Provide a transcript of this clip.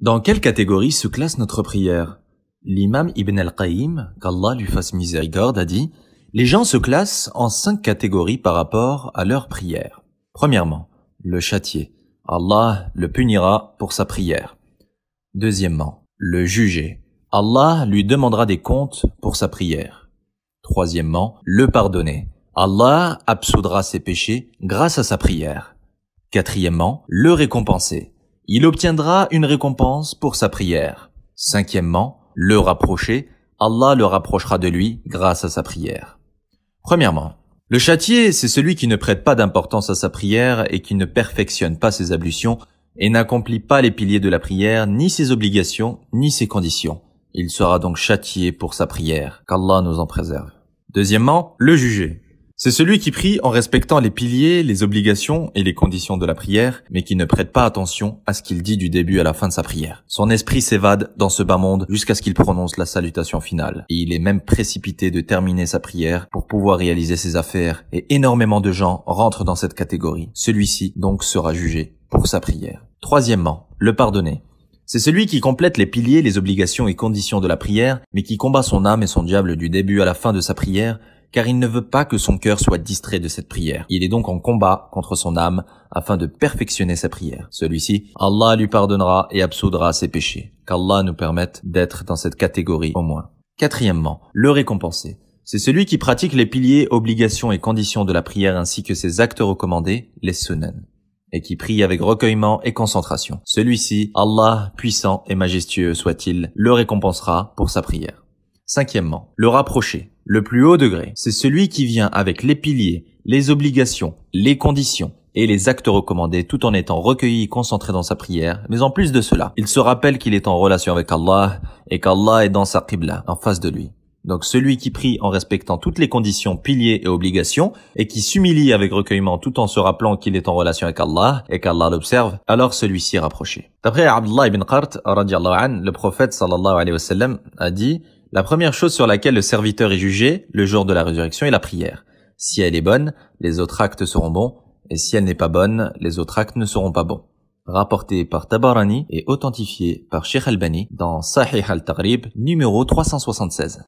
Dans quelle catégorie se classe notre prière? L'imam Ibn al-Qayyim, qu'Allah lui fasse miséricorde, a dit « Les gens se classent en 5 catégories par rapport à leur prière. Premièrement, le châtier. Allah le punira pour sa prière. Deuxièmement, le juger. Allah lui demandera des comptes pour sa prière. Troisièmement, le pardonner. Allah absoudra ses péchés grâce à sa prière. Quatrièmement, le récompenser. Il obtiendra une récompense pour sa prière. Cinquièmement, le rapprocher. Allah le rapprochera de lui grâce à sa prière. Premièrement, le châtié, c'est celui qui ne prête pas d'importance à sa prière et qui ne perfectionne pas ses ablutions et n'accomplit pas les piliers de la prière, ni ses obligations, ni ses conditions. Il sera donc châtié pour sa prière, qu'Allah nous en préserve. Deuxièmement, le juger. C'est celui qui prie en respectant les piliers, les obligations et les conditions de la prière, mais qui ne prête pas attention à ce qu'il dit du début à la fin de sa prière. Son esprit s'évade dans ce bas monde jusqu'à ce qu'il prononce la salutation finale. Et il est même précipité de terminer sa prière pour pouvoir réaliser ses affaires, et énormément de gens rentrent dans cette catégorie. Celui-ci donc sera jugé pour sa prière. Troisièmement, le pardonner. C'est celui qui complète les piliers, les obligations et conditions de la prière, mais qui combat son âme et son diable du début à la fin de sa prière, car il ne veut pas que son cœur soit distrait de cette prière. Il est donc en combat contre son âme afin de perfectionner sa prière. Celui-ci, Allah lui pardonnera et absoudra ses péchés. Qu'Allah nous permette d'être dans cette catégorie au moins. Quatrièmement, le récompenser. C'est celui qui pratique les piliers, obligations et conditions de la prière ainsi que ses actes recommandés, les sunan, et qui prie avec recueillement et concentration. Celui-ci, Allah, puissant et majestueux soit-il, le récompensera pour sa prière. Cinquièmement, le rapprocher, le plus haut degré. C'est celui qui vient avec les piliers, les obligations, les conditions et les actes recommandés tout en étant recueilli et concentré dans sa prière. Mais en plus de cela, il se rappelle qu'il est en relation avec Allah et qu'Allah est dans sa qibla, en face de lui. Donc celui qui prie en respectant toutes les conditions, piliers et obligations et qui s'humilie avec recueillement tout en se rappelant qu'il est en relation avec Allah et qu'Allah l'observe, alors celui-ci est rapproché. D'après Abdullah ibn Qart, le prophète sallallahu alayhi wa sallam a dit « La première chose sur laquelle le serviteur est jugé le jour de la résurrection est la prière. Si elle est bonne, les autres actes seront bons, et si elle n'est pas bonne, les autres actes ne seront pas bons. » Rapporté par Tabarani et authentifié par Sheikh Albani dans Sahih al-Taghrib numéro 376.